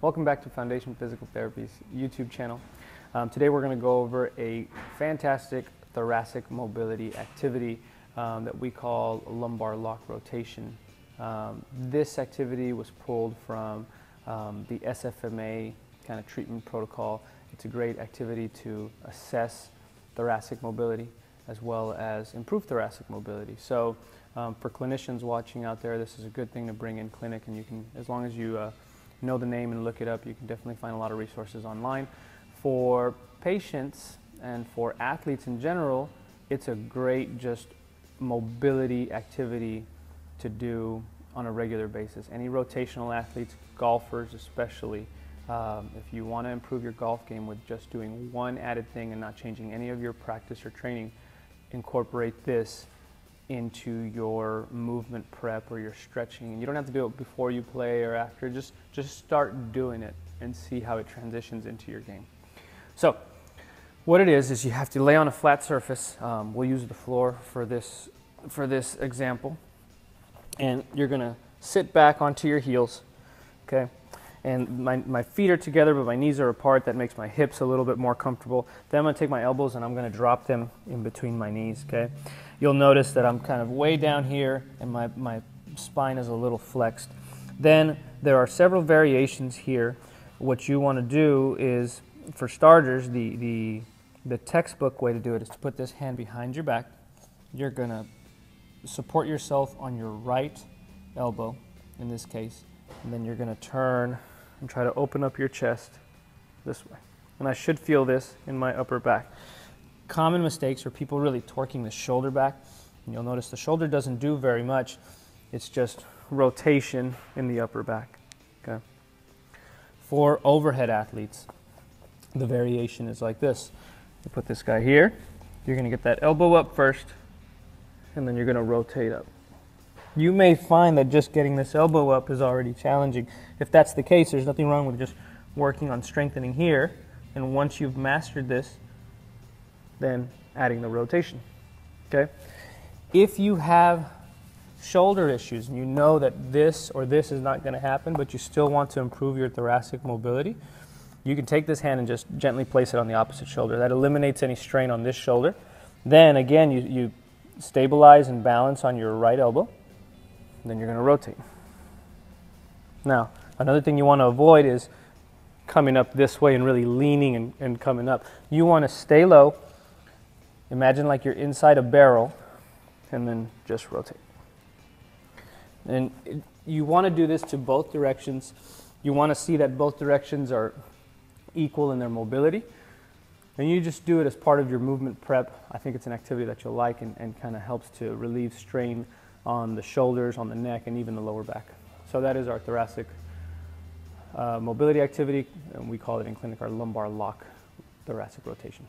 Welcome back to Foundation Physical Therapy's YouTube channel. Today we're going to go over a fantastic thoracic mobility activity that we call lumbar lock rotation. This activity was pulled from the SFMA kind of treatment protocol. It's a great activity to assess thoracic mobility as well as improve thoracic mobility. So for clinicians watching out there, this is a good thing to bring in clinic, and you can, as long as you know the name and look it up, you can definitely find a lot of resources online. For patients and for athletes in general, it's a great just mobility activity to do on a regular basis. Any rotational athletes, golfers especially, if you want to improve your golf game with just doing one added thing and not changing any of your practice or training, incorporate this into your movement prep or your stretching. And you don't have to do it before you play or after. Just start doing it and see how it transitions into your game. So what it is you have to lay on a flat surface. We'll use the floor for this example. And you're going to sit back onto your heels, okay? And my feet are together, but my knees are apart. That makes my hips a little bit more comfortable. Then I'm going to take my elbows and I'm going to drop them in between my knees, okay? You'll notice that I'm kind of way down here and my spine is a little flexed. Then there are several variations here. What you want to do is, for starters, the textbook way to do it is to put this hand behind your back. You're going to support yourself on your right elbow, in this case, and then you're going to turn and try to open up your chest this way. And I should feel this in my upper back. Common mistakes are people really torquing the shoulder back. And you'll notice the shoulder doesn't do very much. It's just rotation in the upper back. Okay. For overhead athletes, the variation is like this. You put this guy here. You're going to get that elbow up first, and then you're going to rotate up. You may find that just getting this elbow up is already challenging. If that's the case, there's nothing wrong with just working on strengthening here, and once you've mastered this, then adding the rotation. Okay? If you have shoulder issues and you know that this or this is not going to happen, but you still want to improve your thoracic mobility, you can take this hand and just gently place it on the opposite shoulder. That eliminates any strain on this shoulder. Then again, you stabilize and balance on your right elbow. Then you're going to rotate. Now, another thing you want to avoid is coming up this way and really leaning and coming up. You want to stay low. Imagine like you're inside a barrel, and then just rotate. And you want to do this to both directions. You want to see that both directions are equal in their mobility. And you just do it as part of your movement prep. I think it's an activity that you'll like and kind of helps to relieve strain on the shoulders, on the neck, and even the lower back. So that is our thoracic mobility activity, and we call it in clinic our lumbar lock thoracic rotation.